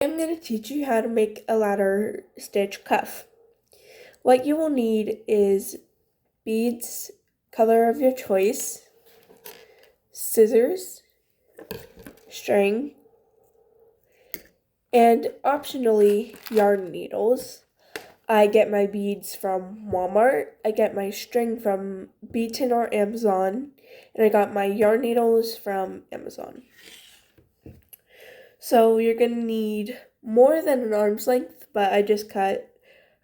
I'm going to teach you how to make a ladder stitch cuff. What you will need is beads, color of your choice, scissors, string, and optionally yarn needles. I get my beads from Walmart, I get my string from Beaton or Amazon, and I got my yarn needles from Amazon. So you're going to need more than an arm's length, but I just cut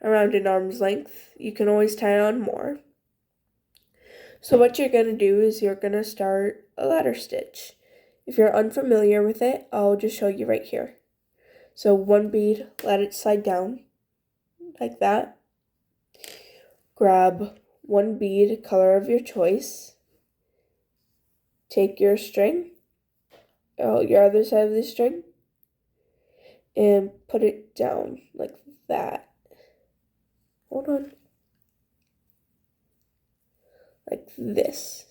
around an arm's length. You can always tie on more. So what you're going to do is you're going to start a ladder stitch. If you're unfamiliar with it, I'll just show you right here. So one bead, let it slide down like that. Grab one bead, color of your choice. Take your string, your other side of the string, and put it down like that. Hold on. Like this.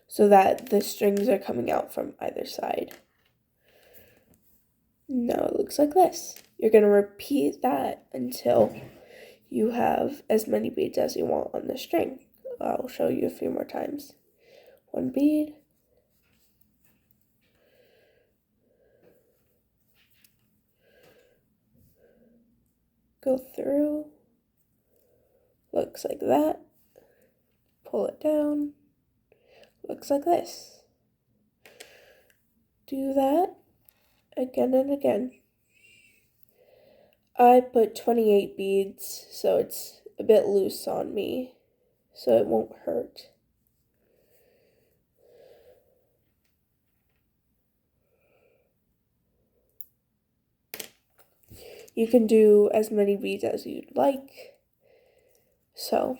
So that the strings are coming out from either side. Now it looks like this. You're going to repeat that until you have as many beads as you want on the string. I'll show you a few more times. One bead. Go through. Looks like that. Pull it down. Looks like this. Do that again and again. I put 28 beads, so it's a bit loose on me, so it won't hurt. You can do as many beads as you'd like. So,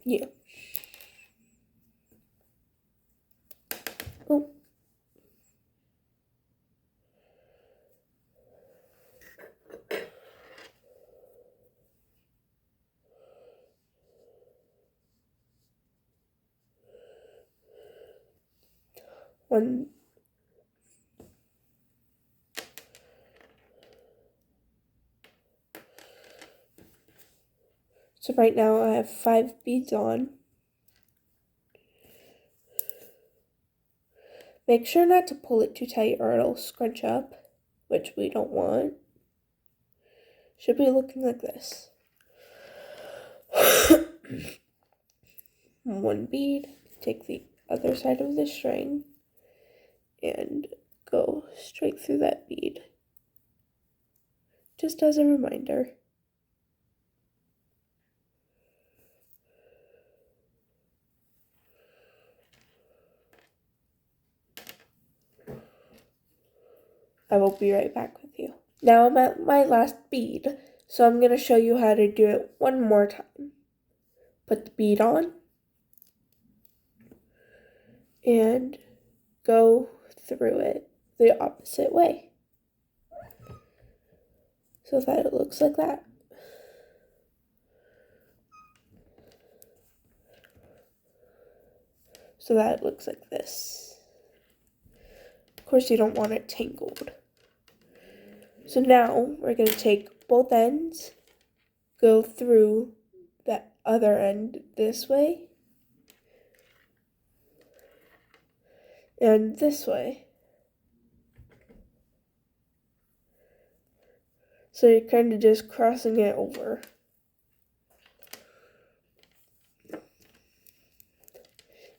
yeah. Oh. One. So right now I have 5 beads on. Make sure not to pull it too tight or it'll scrunch up, which we don't want. Should be looking like this. One bead, take the other side of the string and go straight through that bead. Just as a reminder. I will be right back with you. Now I'm at my last bead, so I'm going to show you how to do it one more time. Put the bead on and go through it the opposite way so that it looks like that. So that it looks like this. Of course, you don't want it tangled. So now we're going to take both ends, go through that other end this way, and this way. So you're kind of just crossing it over.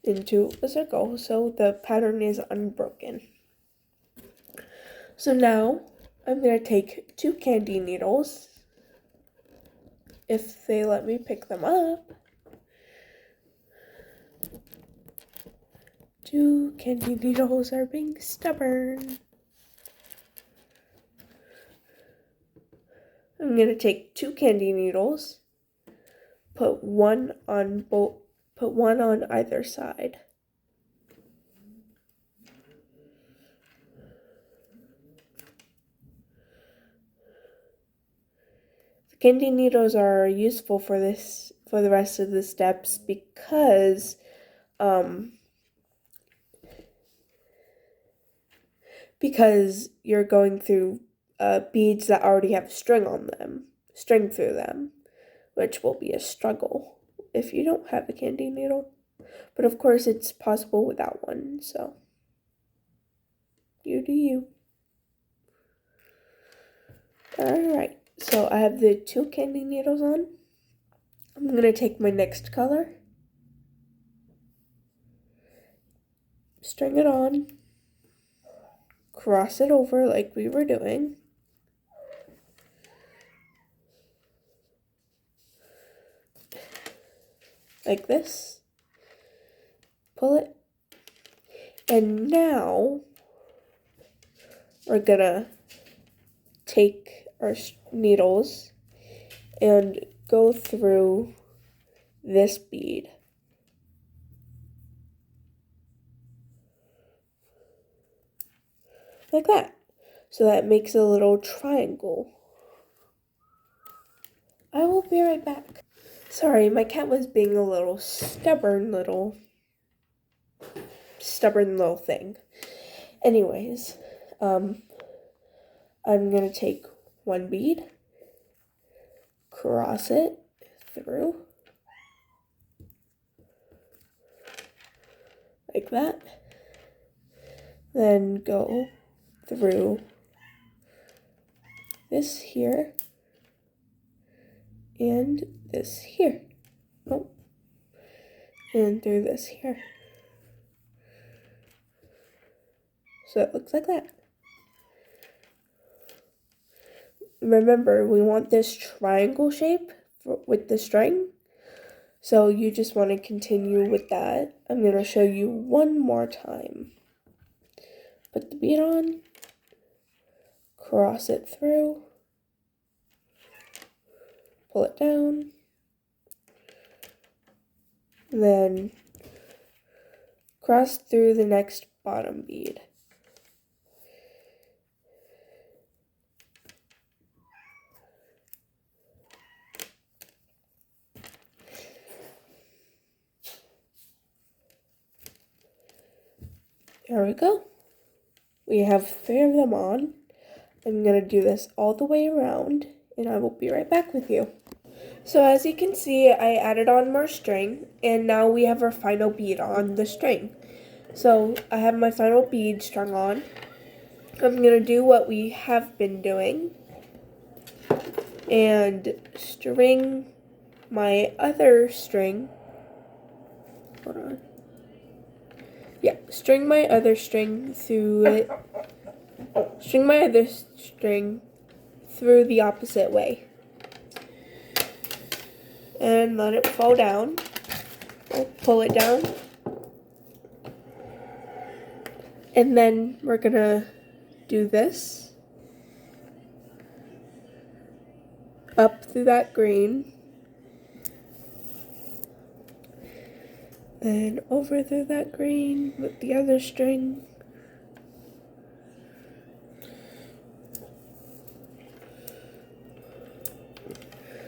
Into a circle so the pattern is unbroken. So now I'm going to take 2 candy needles, if they let me pick them up. 2 candy needles are being stubborn. I'm going to take 2 candy needles, put one on either side. The candy needles are useful for the rest of the steps because you're going through beads that already have string through them, which will be a struggle if you don't have a candy needle. But of course, it's possible without one, so you do you. Alright, so I have the 2 candy needles on. I'm going to take my next color, string it on, cross it over like we were doing, like this, pull it, and now we're gonna take our needles and go through this bead. Like that. So that makes a little triangle. I will be right back. Sorry, my cat was being a little stubborn little thing. Anyways, I'm gonna take one bead, cross it through, like that, then go through this here, and this here, and through this here. So it looks like that. Remember, we want this triangle shape with the string, so you just want to continue with that. I'm going to show you one more time. Put the bead on, cross it through, pull it down, then cross through the next bottom bead. There we go. We have 3 of them on. I'm going to do this all the way around, and I will be right back with you. So as you can see, I added on more string, and now we have our final bead on the string. So I have my final bead strung on. I'm going to do what we have been doing and string my other string. Hold on. Yeah, string my other string through it. String my other string through the opposite way. And let it fall down. We'll pull it down. And then we're gonna do this. Up through that green. Then over through that green with the other string.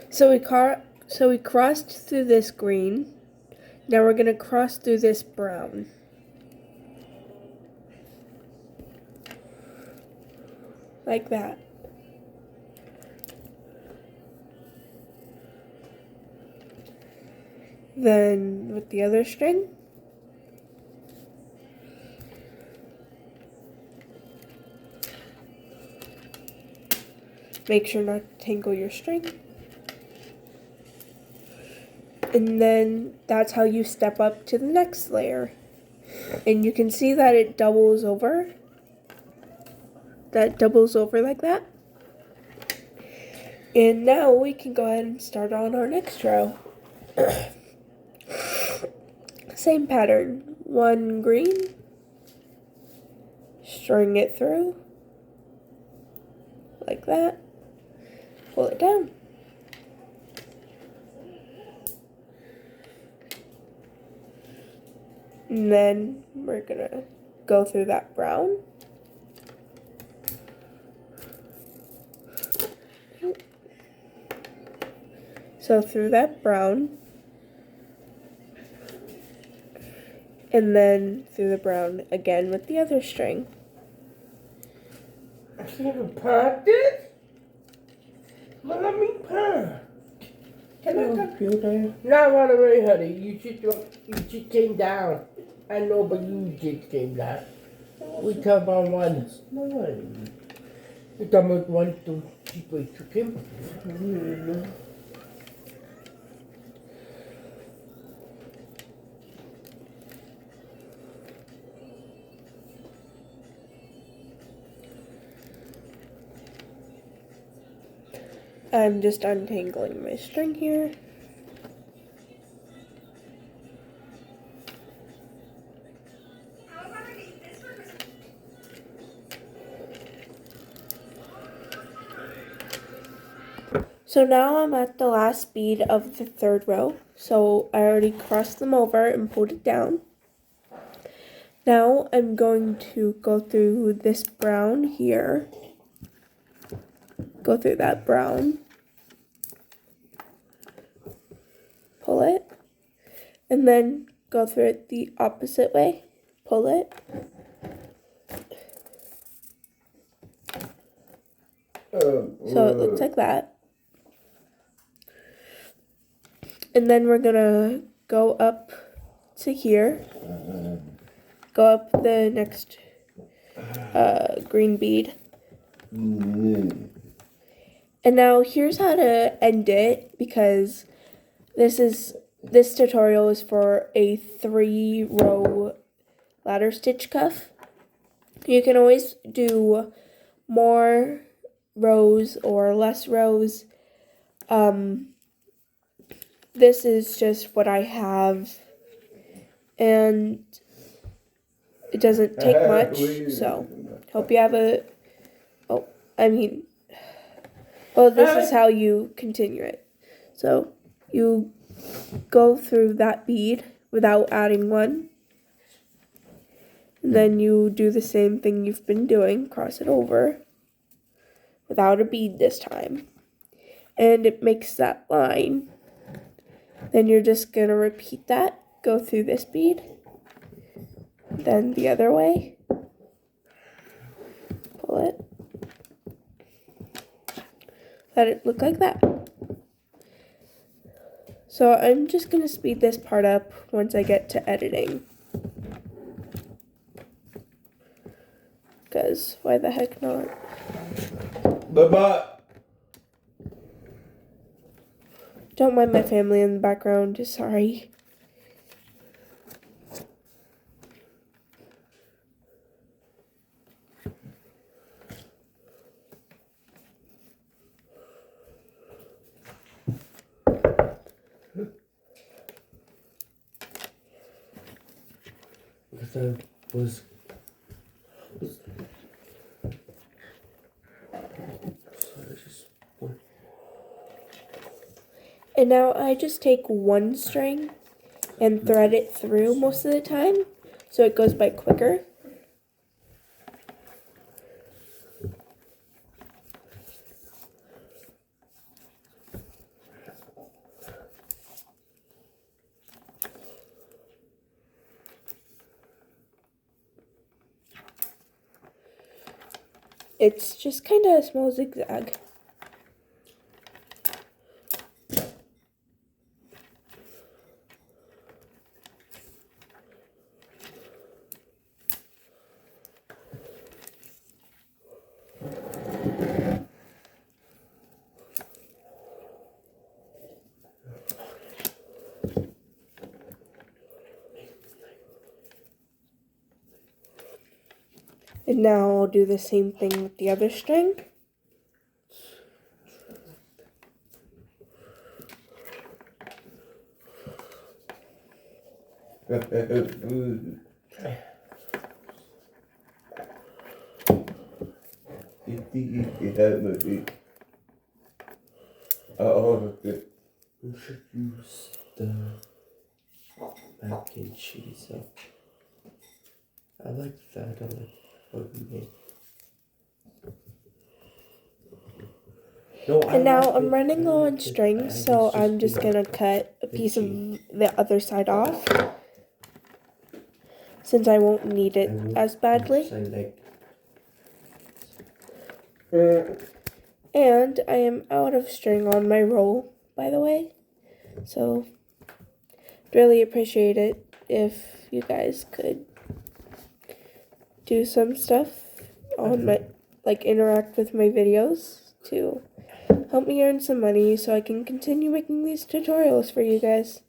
So we crossed through this green. Now we're going to cross through this brown. Like that. Then with the other string, make sure not to tangle your string. And then that's how you step up to the next layer. And you can see that it doubles over. That doubles over like that. And now we can go ahead and start on our next row. Same pattern. One green. String it through. Like that. Pull it down. And then we're gonna go through that brown. So through that brown. And then through the brown again with the other string. Can't part this? Well, let me part. Can I come? Computer. Not right away, honey. You should came down. I know, but you just came down. We talk about one. No one. We talk about one to people took him. I'm just untangling my string here. So now I'm at the last bead of the third row. So I already crossed them over and pulled it down. Now I'm going to go through this brown here. Go through that brown. Pull it. And then go through it the opposite way. Pull it. So it looks like that. And then we're gonna go up to here. Go up the next green bead. And now here's how to end it, because this tutorial is for a 3-row ladder stitch cuff. You can always do more rows or less rows. This is just what I have, and it doesn't take much, so hope you have this is how you continue it. So you go through that bead without adding one, and then you do the same thing you've been doing, cross it over without a bead this time, and it makes that line. Then you're just gonna repeat that, go through this bead, then the other way, pull it, let it look like that. So I'm just gonna speed this part up once I get to editing, because why the heck not? Bye-bye. Don't mind my family in the background, sorry. Because I was And now I just take one string and thread it through most of the time, so it goes by quicker. It's just kind of a small zigzag. And now I'll do the same thing with the other string. We should use the mac and cheese. I like that. I like what we made. No, And now I'm running low on string, so I'm just gonna cut a piece of the other side off, since I won't need it as badly. And I am out of string on my roll, by the way. So, really appreciate it if you guys could do some stuff on my, like, interact with my videos to help me earn some money so I can continue making these tutorials for you guys.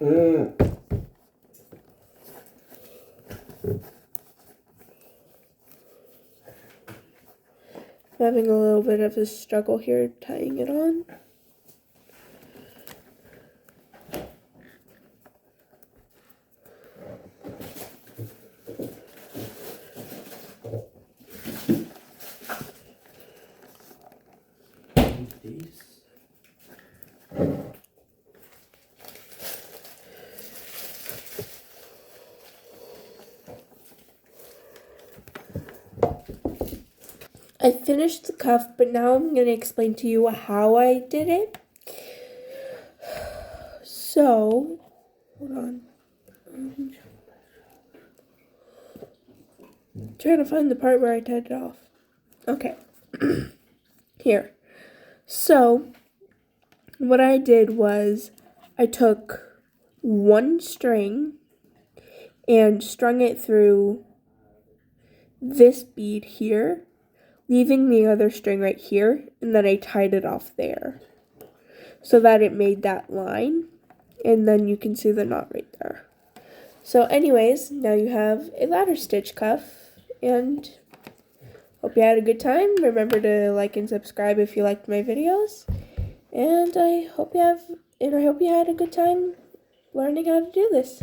I'm having a little bit of a struggle here tying it on. These. I finished the cuff, but now I'm going to explain to you how I did it. So, hold on. Trying to find the part where I tied it off. Okay. Here. So, what I did was I took one string and strung it through this bead here, leaving the other string right here, and then I tied it off there so that it made that line, and then you can see the knot right there. So anyways, now you have a ladder stitch cuff, and hope you had a good time. Remember to like and subscribe if you liked my videos, and I hope you had a good time learning how to do this.